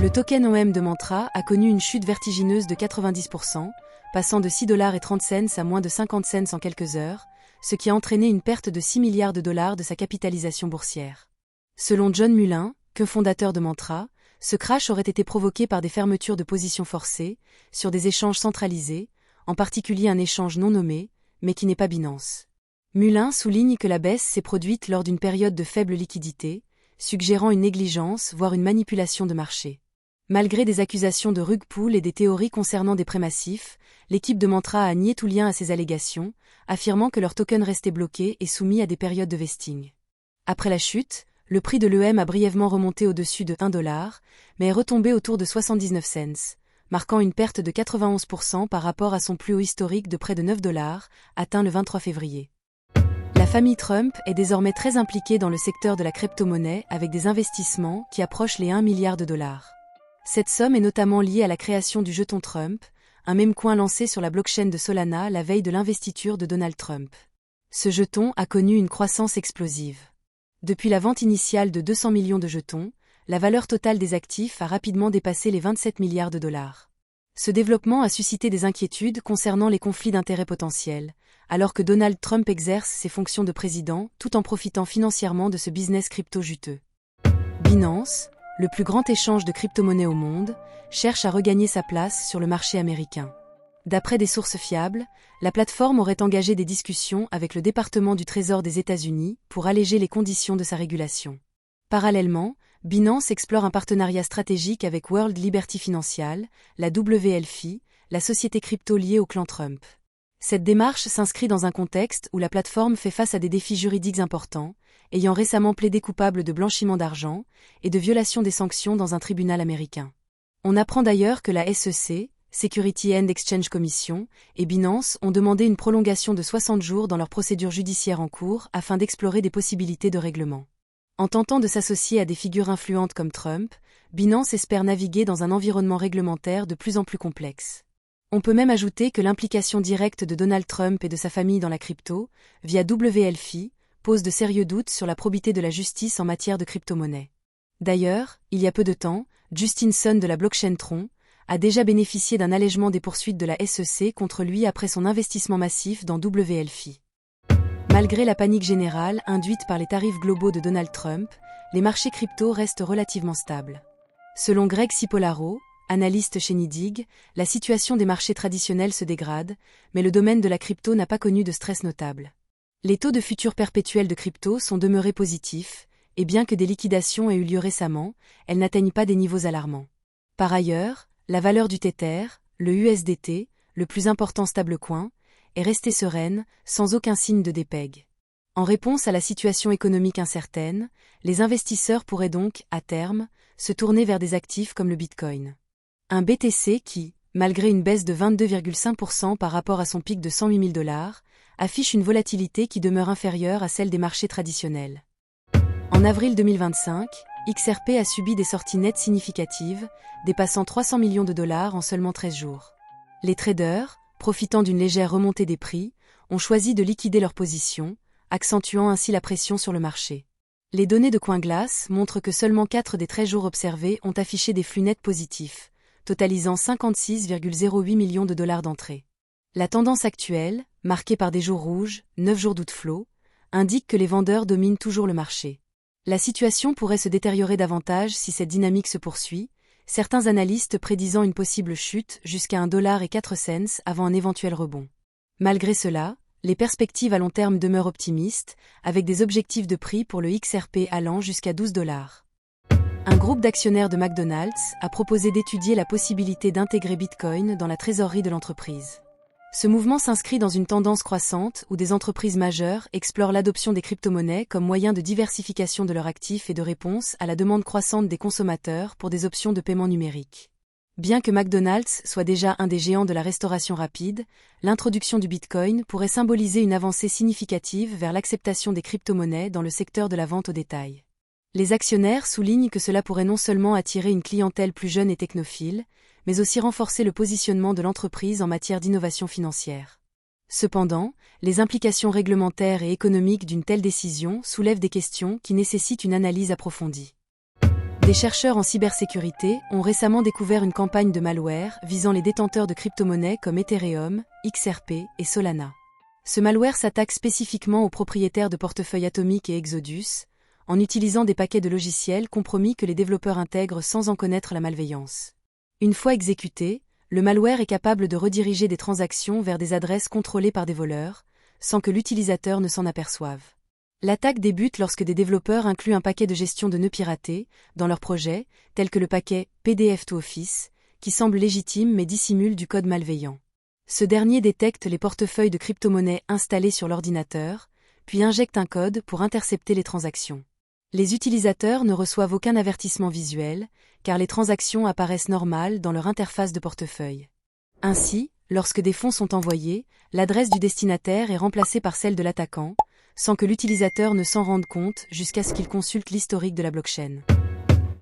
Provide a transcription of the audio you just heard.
Le token OM de Mantra a connu une chute vertigineuse de 90%, passant de 6,30 $ à moins de 50 cents en quelques heures, ce qui a entraîné une perte de 6 milliards de dollars de sa capitalisation boursière. Selon John Mullin, cofondateur de Mantra, ce crash aurait été provoqué par des fermetures de positions forcées, sur des échanges centralisés, en particulier un échange non nommé, mais qui n'est pas Binance. Mullin souligne que la baisse s'est produite lors d'une période de faible liquidité, suggérant une négligence voire une manipulation de marché. Malgré des accusations de rug pull et des théories concernant des prêts massifs, l'équipe de Mantra a nié tout lien à ces allégations, affirmant que leur token restait bloqué et soumis à des périodes de vesting. Après la chute, le prix de l'EM a brièvement remonté au-dessus de 1 $, mais est retombé autour de 79 cents, marquant une perte de 91% par rapport à son plus haut historique de près de 9 $, atteint le 23 février. La famille Trump est désormais très impliquée dans le secteur de la crypto-monnaie avec des investissements qui approchent les 1 milliard de dollars. Cette somme est notamment liée à la création du jeton Trump, un meme-coin lancé sur la blockchain de Solana la veille de l'investiture de Donald Trump. Ce jeton a connu une croissance explosive. Depuis la vente initiale de 200 millions de jetons, la valeur totale des actifs a rapidement dépassé les 27 milliards de dollars. Ce développement a suscité des inquiétudes concernant les conflits d'intérêts potentiels, alors que Donald Trump exerce ses fonctions de président tout en profitant financièrement de ce business crypto juteux. Binance, le plus grand échange de crypto-monnaies au monde, cherche à regagner sa place sur le marché américain. D'après des sources fiables, la plateforme aurait engagé des discussions avec le département du Trésor des États-Unis pour alléger les conditions de sa régulation. Parallèlement, Binance explore un partenariat stratégique avec World Liberty Financial, la WLFI, la société crypto liée au clan Trump. Cette démarche s'inscrit dans un contexte où la plateforme fait face à des défis juridiques importants, ayant récemment plaidé coupable de blanchiment d'argent et de violation des sanctions dans un tribunal américain. On apprend d'ailleurs que la SEC, Security and Exchange Commission, et Binance ont demandé une prolongation de 60 jours dans leur procédure judiciaire en cours afin d'explorer des possibilités de règlement. En tentant de s'associer à des figures influentes comme Trump, Binance espère naviguer dans un environnement réglementaire de plus en plus complexe. On peut même ajouter que l'implication directe de Donald Trump et de sa famille dans la crypto, via WLFI, pose de sérieux doutes sur la probité de la justice en matière de crypto-monnaie. D'ailleurs, il y a peu de temps, Justin Sun de la blockchain Tron a déjà bénéficié d'un allègement des poursuites de la SEC contre lui après son investissement massif dans WLFI. Malgré la panique générale induite par les tarifs globaux de Donald Trump, les marchés crypto restent relativement stables. Selon Greg Cipollaro, analyste chez Nidig, la situation des marchés traditionnels se dégrade, mais le domaine de la crypto n'a pas connu de stress notable. Les taux de futurs perpétuels de crypto sont demeurés positifs, et bien que des liquidations aient eu lieu récemment, elles n'atteignent pas des niveaux alarmants. Par ailleurs, la valeur du Tether, le USDT, le plus important stablecoin, est restée sereine, sans aucun signe de dépeg. En réponse à la situation économique incertaine, les investisseurs pourraient donc, à terme, se tourner vers des actifs comme le Bitcoin. Un BTC qui, malgré une baisse de 22,5% par rapport à son pic de 108 000 $, affiche une volatilité qui demeure inférieure à celle des marchés traditionnels. En avril 2025, XRP a subi des sorties nettes significatives, dépassant 300 millions de dollars en seulement 13 jours. Les traders, profitant d'une légère remontée des prix, ont choisi de liquider leurs positions, accentuant ainsi la pression sur le marché. Les données de CoinGlass montrent que seulement 4 des 13 jours observés ont affiché des flux nets positifs, totalisant 56,08 millions de dollars d'entrée. La tendance actuelle, marquée par des jours rouges, 9 jours d'outflow, indique que les vendeurs dominent toujours le marché. La situation pourrait se détériorer davantage si cette dynamique se poursuit, certains analystes prédisant une possible chute jusqu'à 1,04 $ avant un éventuel rebond. Malgré cela, les perspectives à long terme demeurent optimistes, avec des objectifs de prix pour le XRP allant jusqu'à 12 $. Un groupe d'actionnaires de McDonald's a proposé d'étudier la possibilité d'intégrer Bitcoin dans la trésorerie de l'entreprise. Ce mouvement s'inscrit dans une tendance croissante où des entreprises majeures explorent l'adoption des crypto-monnaies comme moyen de diversification de leurs actifs et de réponse à la demande croissante des consommateurs pour des options de paiement numérique. Bien que McDonald's soit déjà un des géants de la restauration rapide, l'introduction du Bitcoin pourrait symboliser une avancée significative vers l'acceptation des crypto-monnaies dans le secteur de la vente au détail. Les actionnaires soulignent que cela pourrait non seulement attirer une clientèle plus jeune et technophile, mais aussi renforcer le positionnement de l'entreprise en matière d'innovation financière. Cependant, les implications réglementaires et économiques d'une telle décision soulèvent des questions qui nécessitent une analyse approfondie. Des chercheurs en cybersécurité ont récemment découvert une campagne de malware visant les détenteurs de crypto-monnaies comme Ethereum, XRP et Solana. Ce malware s'attaque spécifiquement aux propriétaires de portefeuilles Atomic et Exodus, en utilisant des paquets de logiciels compromis que les développeurs intègrent sans en connaître la malveillance. Une fois exécuté, le malware est capable de rediriger des transactions vers des adresses contrôlées par des voleurs, sans que l'utilisateur ne s'en aperçoive. L'attaque débute lorsque des développeurs incluent un paquet de gestion de nœuds piratés dans leur projet, tel que le paquet PDF to Office, qui semble légitime mais dissimule du code malveillant. Ce dernier détecte les portefeuilles de crypto-monnaies installés sur l'ordinateur, puis injecte un code pour intercepter les transactions. Les utilisateurs ne reçoivent aucun avertissement visuel, car les transactions apparaissent normales dans leur interface de portefeuille. Ainsi, lorsque des fonds sont envoyés, l'adresse du destinataire est remplacée par celle de l'attaquant, sans que l'utilisateur ne s'en rende compte jusqu'à ce qu'il consulte l'historique de la blockchain.